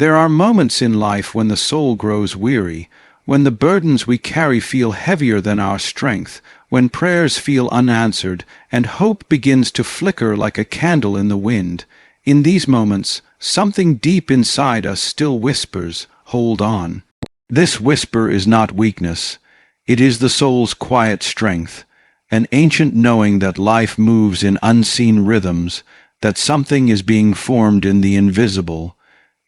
There are moments in life when the soul grows weary, when the burdens we carry feel heavier than our strength, when prayers feel unanswered, and hope begins to flicker like a candle in the wind. In these moments, something deep inside us still whispers, "Hold on." This whisper is not weakness. It is the soul's quiet strength, an ancient knowing that life moves in unseen rhythms, that something is being formed in the invisible.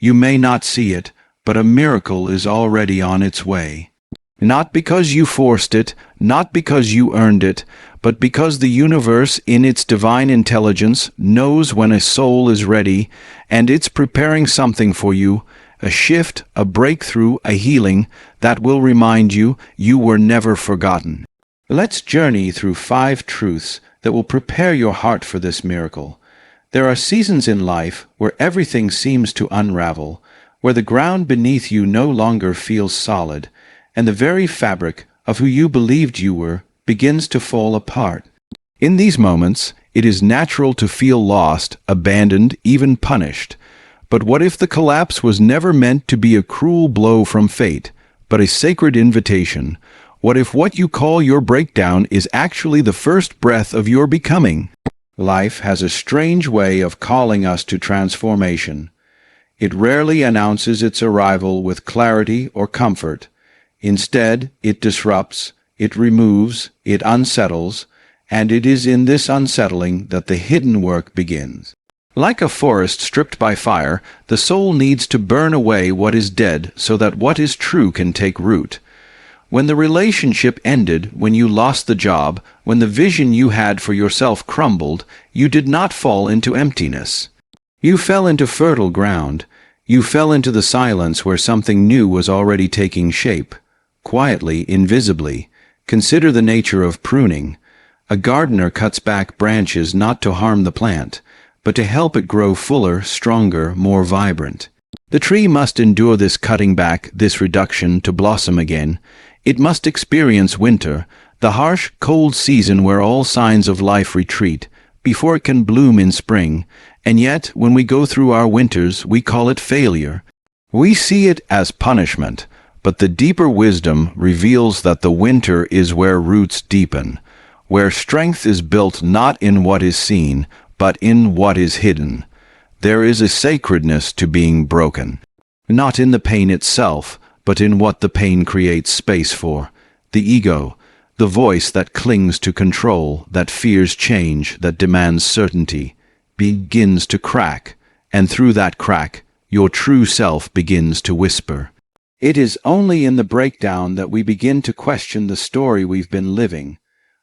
You may not see it, but a miracle is already on its way. Not because you forced it, not because you earned it, but because the universe, in its divine intelligence, knows when a soul is ready, and it's preparing something for you, a shift, a breakthrough, a healing, that will remind you you were never forgotten. Let's journey through 5 truths that will prepare your heart for this miracle. There are seasons in life where everything seems to unravel, where the ground beneath you no longer feels solid, and the very fabric of who you believed you were begins to fall apart. In these moments, it is natural to feel lost, abandoned, even punished. But what if the collapse was never meant to be a cruel blow from fate, but a sacred invitation? What if what you call your breakdown is actually the first breath of your becoming? Life has a strange way of calling us to transformation. It rarely announces its arrival with clarity or comfort. Instead, it disrupts, it removes, it unsettles, and it is in this unsettling that the hidden work begins. Like a forest stripped by fire, the soul needs to burn away what is dead so that what is true can take root. When the relationship ended, when you lost the job, when the vision you had for yourself crumbled, you did not fall into emptiness. You fell into fertile ground. You fell into the silence where something new was already taking shape. Quietly, invisibly. Consider the nature of pruning. A gardener cuts back branches not to harm the plant, but to help it grow fuller, stronger, more vibrant. The tree must endure this cutting back, this reduction, to blossom again. It must experience winter, the harsh, cold season where all signs of life retreat, before it can bloom in spring. And yet, when we go through our winters, we call it failure. We see it as punishment, but the deeper wisdom reveals that the winter is where roots deepen, where strength is built not in what is seen, but in what is hidden. There is a sacredness to being broken, not in the pain itself, but in what the pain creates space for. The ego, the voice that clings to control, that fears change, that demands certainty, begins to crack, and through that crack, your true self begins to whisper. It is only in the breakdown that we begin to question the story we've been living.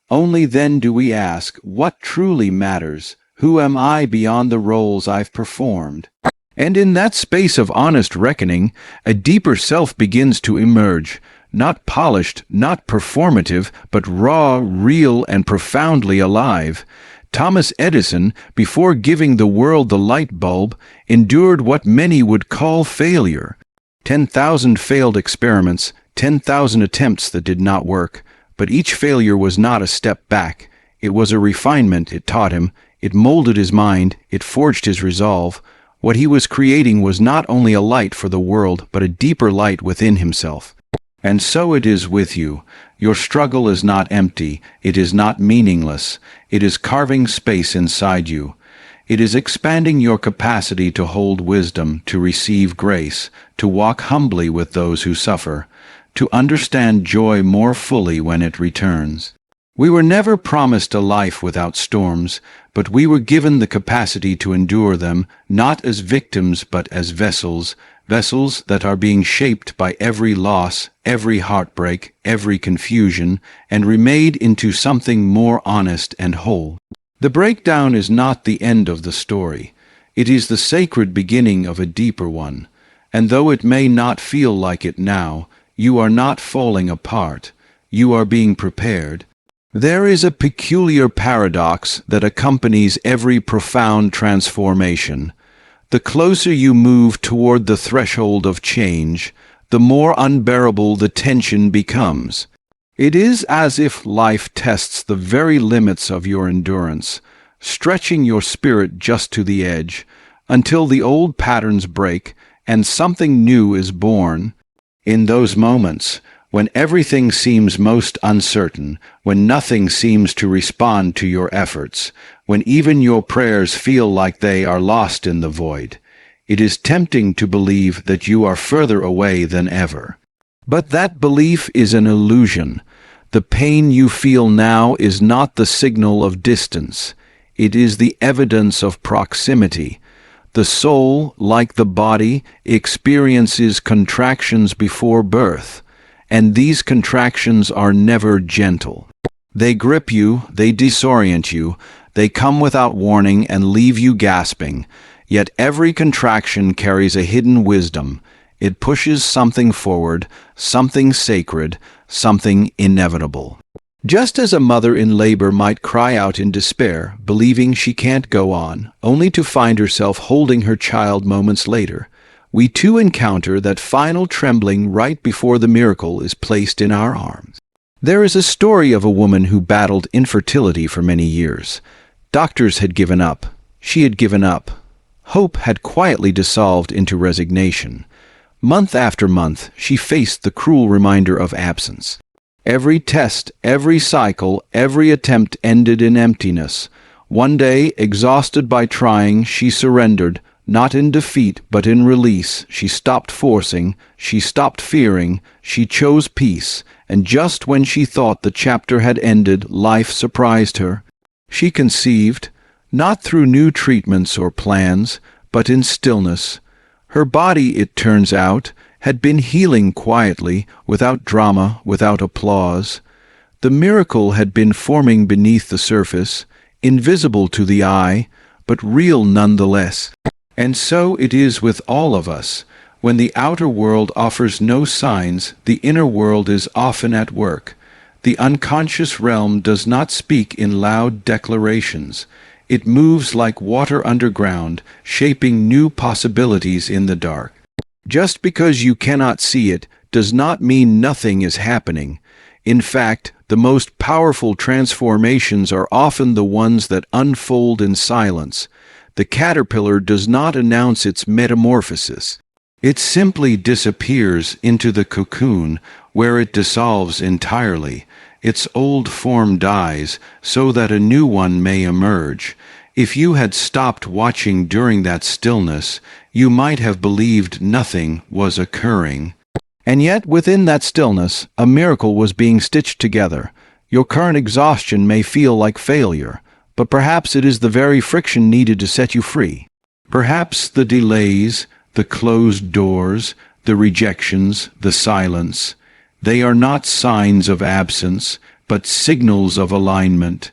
Only then do we ask, what truly matters? Who am I beyond the roles I've performed? And in that space of honest reckoning, a deeper self begins to emerge, not polished, not performative, but raw, real, and profoundly alive. Thomas Edison, before giving the world the light bulb, endured what many would call failure. 10,000 failed experiments, 10,000 attempts that did not work, but each failure was not a step back. It was a refinement. It taught him, it molded his mind, it forged his resolve. What he was creating was not only a light for the world, but a deeper light within himself. And so it is with you. Your struggle is not empty. It is not meaningless. It is carving space inside you. It is expanding your capacity to hold wisdom, to receive grace, to walk humbly with those who suffer, to understand joy more fully when it returns. We were never promised a life without storms, but we were given the capacity to endure them, not as victims but as vessels, vessels that are being shaped by every loss, every heartbreak, every confusion, and remade into something more honest and whole. The breakdown is not the end of the story. It is the sacred beginning of a deeper one. And though it may not feel like it now, you are not falling apart. You are being prepared. There is a peculiar paradox that accompanies every profound transformation. The closer you move toward the threshold of change, the more unbearable the tension becomes. It is as if life tests the very limits of your endurance, stretching your spirit just to the edge, until the old patterns break and something new is born. In those moments, when everything seems most uncertain, when nothing seems to respond to your efforts, when even your prayers feel like they are lost in the void, it is tempting to believe that you are further away than ever. But that belief is an illusion. The pain you feel now is not the signal of distance. It is the evidence of proximity. The soul, like the body, experiences contractions before birth, and these contractions are never gentle. They grip you, they disorient you, they come without warning and leave you gasping. Yet every contraction carries a hidden wisdom. It pushes something forward, something sacred, something inevitable. Just as a mother in labor might cry out in despair, believing she can't go on, only to find herself holding her child moments later, we too encounter that final trembling right before the miracle is placed in our arms. There is a story of a woman who battled infertility for many years. Doctors had given up. She had given up. Hope had quietly dissolved into resignation. Month after month, she faced the cruel reminder of absence. Every test, every cycle, every attempt ended in emptiness. One day, exhausted by trying, she surrendered, not in defeat but in release. She stopped forcing, she stopped fearing, she chose peace, and just when she thought the chapter had ended, life surprised her. She conceived, not through new treatments or plans, but in stillness. Her body, it turns out, had been healing quietly, without drama, without applause. The miracle had been forming beneath the surface, invisible to the eye, but real nonetheless. And so it is with all of us. When the outer world offers no signs, the inner world is often at work. The unconscious realm does not speak in loud declarations. It moves like water underground, shaping new possibilities in the dark. Just because you cannot see it does not mean nothing is happening. In fact, the most powerful transformations are often the ones that unfold in silence. The caterpillar does not announce its metamorphosis. It simply disappears into the cocoon, where it dissolves entirely. Its old form dies, so that a new one may emerge. If you had stopped watching during that stillness, you might have believed nothing was occurring. And yet, within that stillness, a miracle was being stitched together. Your current exhaustion may feel like failure, but perhaps it is the very friction needed to set you free. Perhaps the delays, the closed doors, the rejections, the silence, they are not signs of absence, but signals of alignment.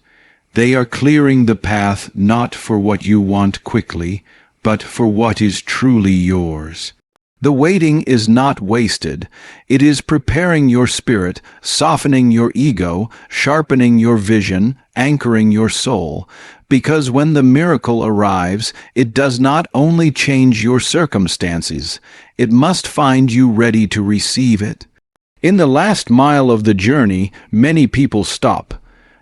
They are clearing the path not for what you want quickly, but for what is truly yours. The waiting is not wasted. It is preparing your spirit, softening your ego, sharpening your vision, anchoring your soul, because when the miracle arrives, it does not only change your circumstances, it must find you ready to receive it. In the last mile of the journey, many people stop.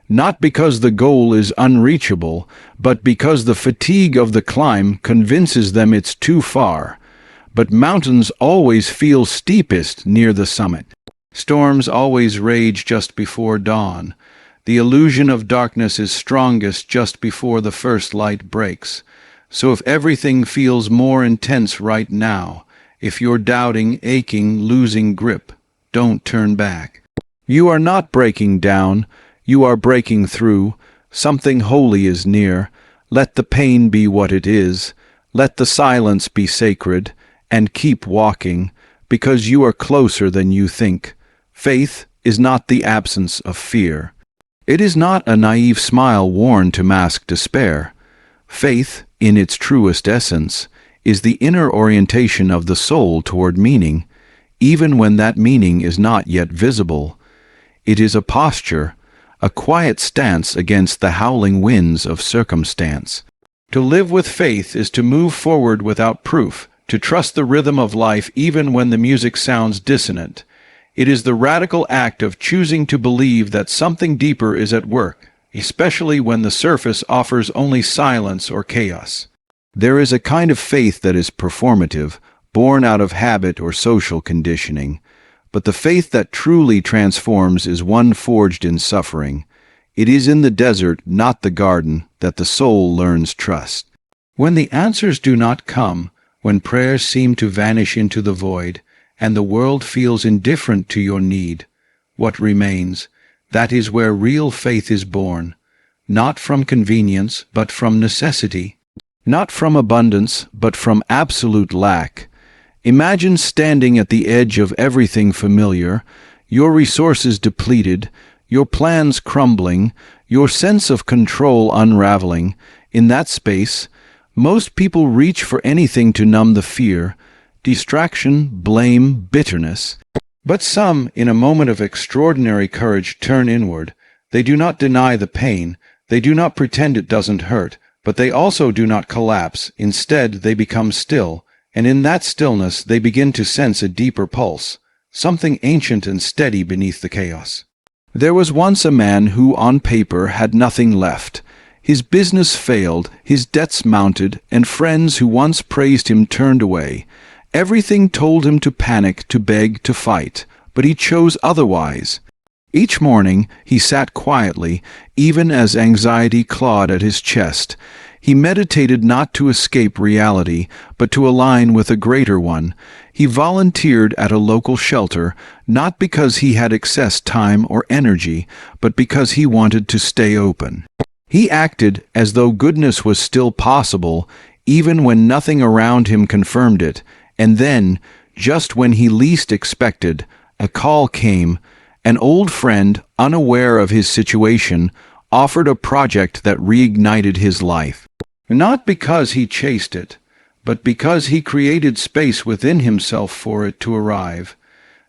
Not because the goal is unreachable, but because the fatigue of the climb convinces them it's too far. But mountains always feel steepest near the summit. Storms always rage just before dawn. The illusion of darkness is strongest just before the first light breaks. So if everything feels more intense right now, if you're doubting, aching, losing grip, don't turn back. You are not breaking down. You are breaking through. Something holy is near. Let the pain be what it is. Let the silence be sacred. And keep walking, because you are closer than you think. Faith is not the absence of fear. It is not a naive smile worn to mask despair. Faith, in its truest essence, is the inner orientation of the soul toward meaning, even when that meaning is not yet visible. It is a posture, a quiet stance against the howling winds of circumstance. To live with faith is to move forward without proof, to trust the rhythm of life even when the music sounds dissonant. It is the radical act of choosing to believe that something deeper is at work, especially when the surface offers only silence or chaos. There is a kind of faith that is performative, born out of habit or social conditioning. But the faith that truly transforms is one forged in suffering. It is in the desert, not the garden, that the soul learns trust. When the answers do not come, when prayers seem to vanish into the void, and the world feels indifferent to your need, what remains? That is where real faith is born, not from convenience, but from necessity, not from abundance, but from absolute lack. Imagine standing at the edge of everything familiar, your resources depleted, your plans crumbling, your sense of control unraveling. In that space, most people reach for anything to numb the fear, distraction, blame, bitterness. But some, in a moment of extraordinary courage, turn inward. They do not deny the pain, they do not pretend it doesn't hurt, but they also do not collapse. Instead, they become still, and in that stillness they begin to sense a deeper pulse, something ancient and steady beneath the chaos. There was once a man who, on paper, had nothing left. His business failed, his debts mounted, and friends who once praised him turned away. Everything told him to panic, to beg, to fight, but he chose otherwise. Each morning he sat quietly, even as anxiety clawed at his chest. He meditated not to escape reality, but to align with a greater one. He volunteered at a local shelter, not because he had excess time or energy, but because he wanted to stay open. He acted as though goodness was still possible, even when nothing around him confirmed it. And then, just when he least expected, a call came. An old friend, unaware of his situation, offered a project that reignited his life. Not because he chased it, but because he created space within himself for it to arrive.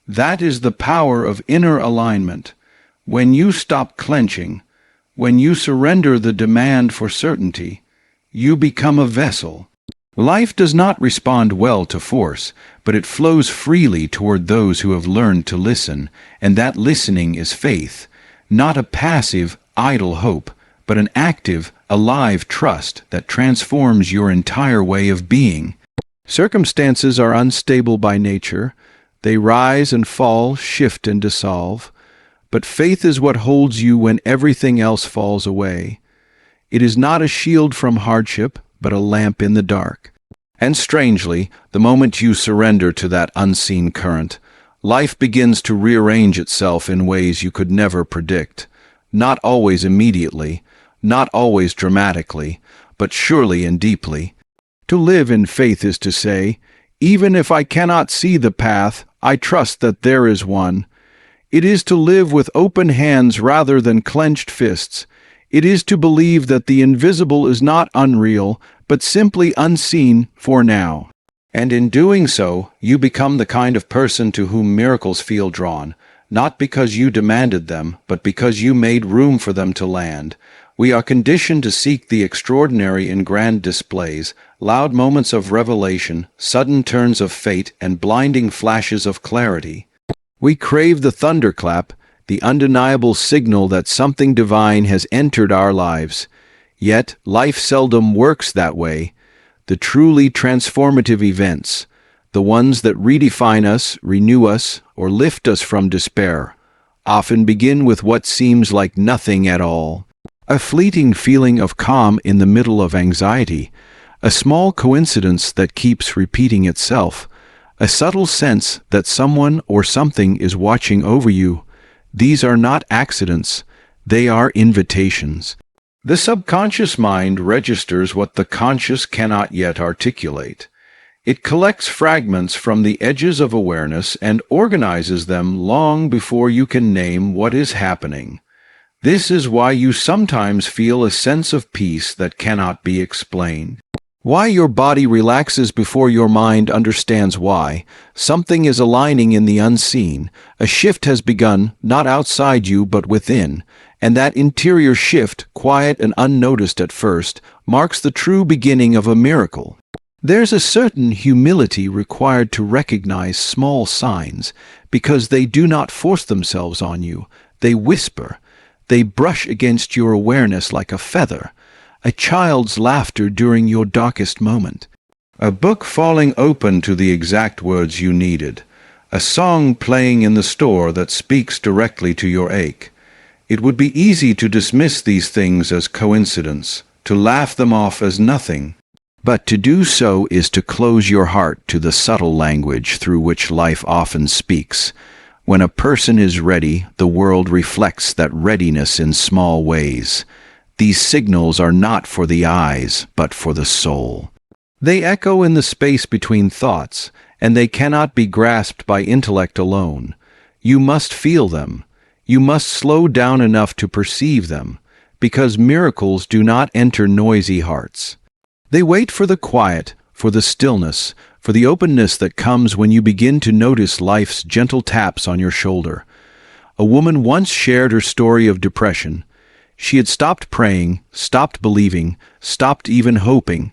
That is the power of inner alignment. When you stop clenching, when you surrender the demand for certainty, you become a vessel. Life does not respond well to force, but it flows freely toward those who have learned to listen, and that listening is faith, not a passive, idle hope, but an active, alive trust that transforms your entire way of being. Circumstances are unstable by nature. They rise and fall, shift and dissolve. But faith is what holds you when everything else falls away. It is not a shield from hardship, but a lamp in the dark. And strangely, the moment you surrender to that unseen current, life begins to rearrange itself in ways you could never predict. Not always immediately, not always dramatically, but surely and deeply. To live in faith is to say, even if I cannot see the path, I trust that there is one. It is to live with open hands rather than clenched fists. It is to believe that the invisible is not unreal, but simply unseen for now. And in doing so, you become the kind of person to whom miracles feel drawn, not because you demanded them, but because you made room for them to land. We are conditioned to seek the extraordinary in grand displays, loud moments of revelation, sudden turns of fate, and blinding flashes of clarity. We crave the thunderclap, the undeniable signal that something divine has entered our lives. Yet life seldom works that way. The truly transformative events, the ones that redefine us, renew us, or lift us from despair, often begin with what seems like nothing at all. A fleeting feeling of calm in the middle of anxiety, a small coincidence that keeps repeating itself, a subtle sense that someone or something is watching over you. These are not accidents, they are invitations. The subconscious mind registers what the conscious cannot yet articulate. It collects fragments from the edges of awareness and organizes them long before you can name what is happening. This is why you sometimes feel a sense of peace that cannot be explained. Why your body relaxes before your mind understands why. Something is aligning in the unseen. A shift has begun, not outside you, but within. And that interior shift, quiet and unnoticed at first, marks the true beginning of a miracle. There's a certain humility required to recognize small signs, because they do not force themselves on you. They whisper. They brush against your awareness like a feather. A child's laughter during your darkest moment, A book falling open to the exact words you needed. A song playing in the store that speaks directly to your ache. It would be easy to dismiss these things as coincidence, to laugh them off as nothing. But to do so is to close your heart to the subtle language through which life often speaks. When a person is ready, the world reflects that readiness in small ways. These signals are not for the eyes, but for the soul. They echo in the space between thoughts, and they cannot be grasped by intellect alone. You must feel them. You must slow down enough to perceive them, because miracles do not enter noisy hearts. They wait for the quiet, for the stillness, for the openness that comes when you begin to notice life's gentle taps on your shoulder. A woman once shared her story of depression. She had stopped praying, stopped believing, stopped even hoping.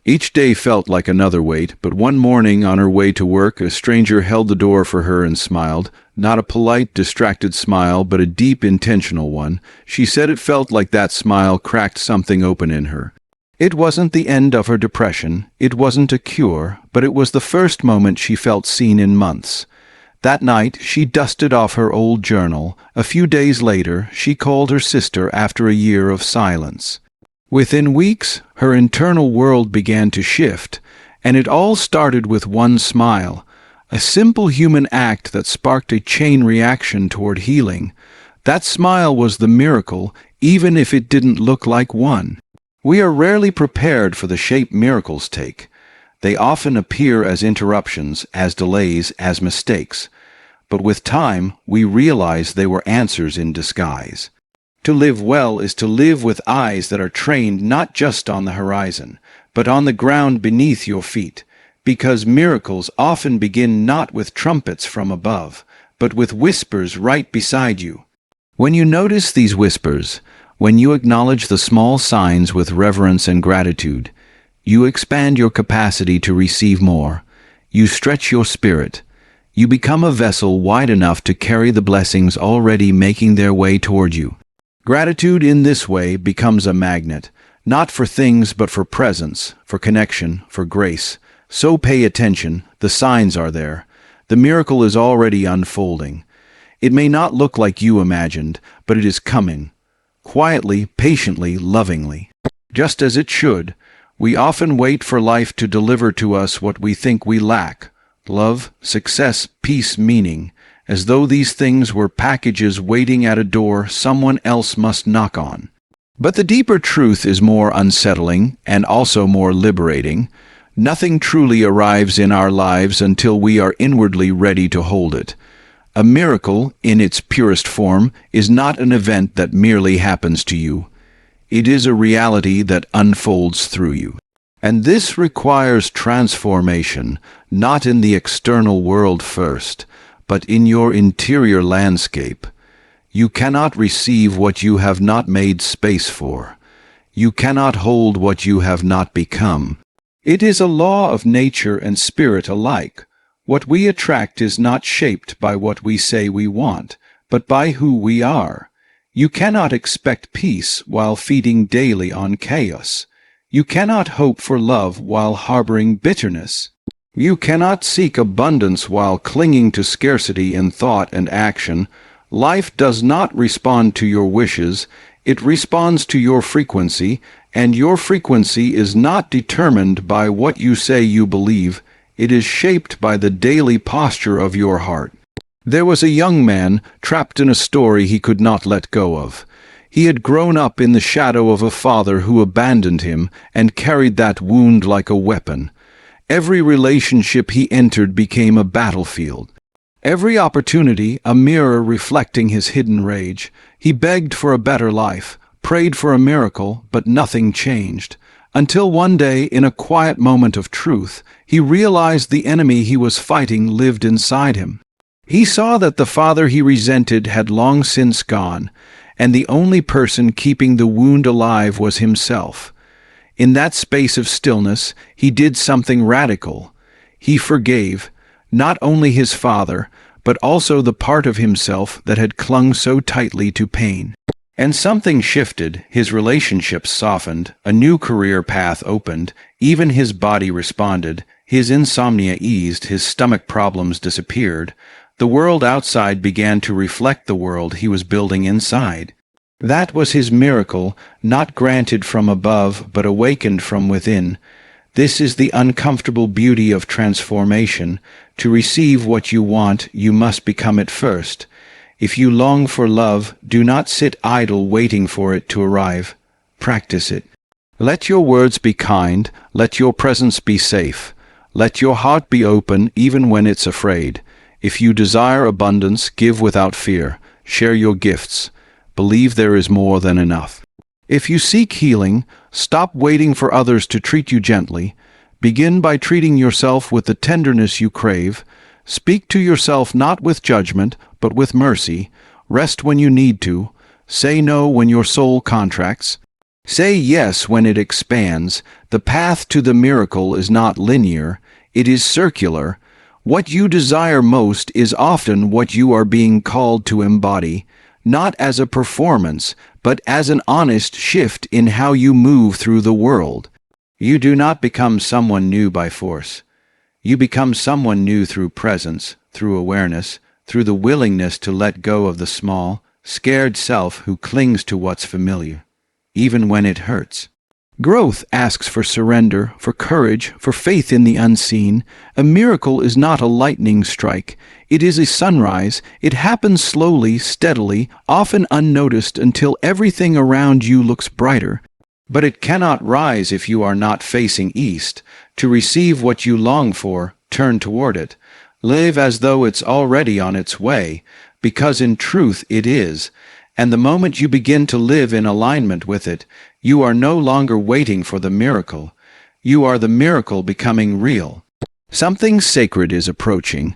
Each day felt like another wait, but one morning on her way to work, a stranger held the door for her and smiled. Not a polite, distracted smile, but a deep, intentional one. She said it felt like that smile cracked something open in her. It wasn't the end of her depression, it wasn't a cure, but it was the first moment she felt seen in months. That night, she dusted off her old journal. A few days later, she called her sister after a year of silence. Within weeks, her internal world began to shift, and it all started with one smile, a simple human act that sparked a chain reaction toward healing. That smile was the miracle, even if it didn't look like one. We are rarely prepared for the shape miracles take. They often appear as interruptions, as delays, as mistakes. But with time, we realize they were answers in disguise. To live well is to live with eyes that are trained not just on the horizon, but on the ground beneath your feet, because miracles often begin not with trumpets from above, but with whispers right beside you. When you notice these whispers, when you acknowledge the small signs with reverence and gratitude, you expand your capacity to receive more. You stretch your spirit. You become a vessel wide enough to carry the blessings already making their way toward you. Gratitude in this way becomes a magnet, not for things but for presence, for connection, for grace. So pay attention, the signs are there. The miracle is already unfolding. It may not look like you imagined, but it is coming. Quietly, patiently, lovingly. Just as it should, we often wait for life to deliver to us what we think we lack: love, success, peace, meaning, as though these things were packages waiting at a door someone else must knock on. But the deeper truth is more unsettling and also more liberating. Nothing truly arrives in our lives until we are inwardly ready to hold it. A miracle, in its purest form, is not an event that merely happens to you. It is a reality that unfolds through you. And this requires transformation, not in the external world first, but in your interior landscape. You cannot receive what you have not made space for. You cannot hold what you have not become. It is a law of nature and spirit alike. What we attract is not shaped by what we say we want, but by who we are. You cannot expect peace while feeding daily on chaos. You cannot hope for love while harboring bitterness. You cannot seek abundance while clinging to scarcity in thought and action. Life does not respond to your wishes. It responds to your frequency, and your frequency is not determined by what you say you believe. It is shaped by the daily posture of your heart. There was a young man trapped in a story he could not let go of. He had grown up in the shadow of a father who abandoned him and carried that wound like a weapon. Every relationship he entered became a battlefield. Every opportunity a mirror reflecting his hidden rage. He begged for a better life, prayed for a miracle, but nothing changed. Until one day, in a quiet moment of truth, he realized the enemy he was fighting lived inside him. He saw that the father he resented had long since gone, and the only person keeping the wound alive was himself. In that space of stillness, he did something radical. He forgave, not only his father, but also the part of himself that had clung so tightly to pain. And something shifted, his relationships softened, a new career path opened, even his body responded, his insomnia eased, his stomach problems disappeared. The world outside began to reflect the world he was building inside. That was his miracle, not granted from above, but awakened from within. This is the uncomfortable beauty of transformation. To receive what you want, you must become it first. If you long for love, do not sit idle waiting for it to arrive. Practice it. Let your words be kind. Let your presence be safe. Let your heart be open even when it's afraid. If you desire abundance, give without fear. Share your gifts. Believe there is more than enough. If you seek healing, stop waiting for others to treat you gently. Begin by treating yourself with the tenderness you crave. Speak to yourself not with judgment, but with mercy. Rest when you need to. Say no when your soul contracts. Say yes when it expands. The path to the miracle is not linear. It is circular. What you desire most is often what you are being called to embody, not as a performance, but as an honest shift in how you move through the world. You do not become someone new by force. You become someone new through presence, through awareness, through the willingness to let go of the small, scared self who clings to what's familiar, even when it hurts. Growth asks for surrender, for courage, for faith in the unseen. A miracle is not a lightning strike. It is a sunrise. It happens slowly, steadily, often unnoticed until everything around you looks brighter. But it cannot rise if you are not facing east. To receive what you long for, turn toward it. Live as though it's already on its way, because in truth it is. And the moment you begin to live in alignment with it, you are no longer waiting for the miracle. You are the miracle becoming real. Something sacred is approaching,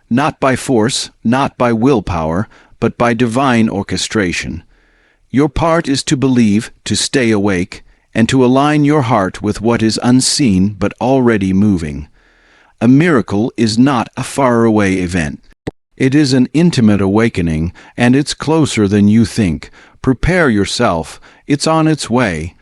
not by force, not by willpower, but by divine orchestration. Your part is to believe, to stay awake, and to align your heart with what is unseen but already moving. A miracle is not a faraway event. It is an intimate awakening, and it's closer than you think. Prepare yourself. It's on its way.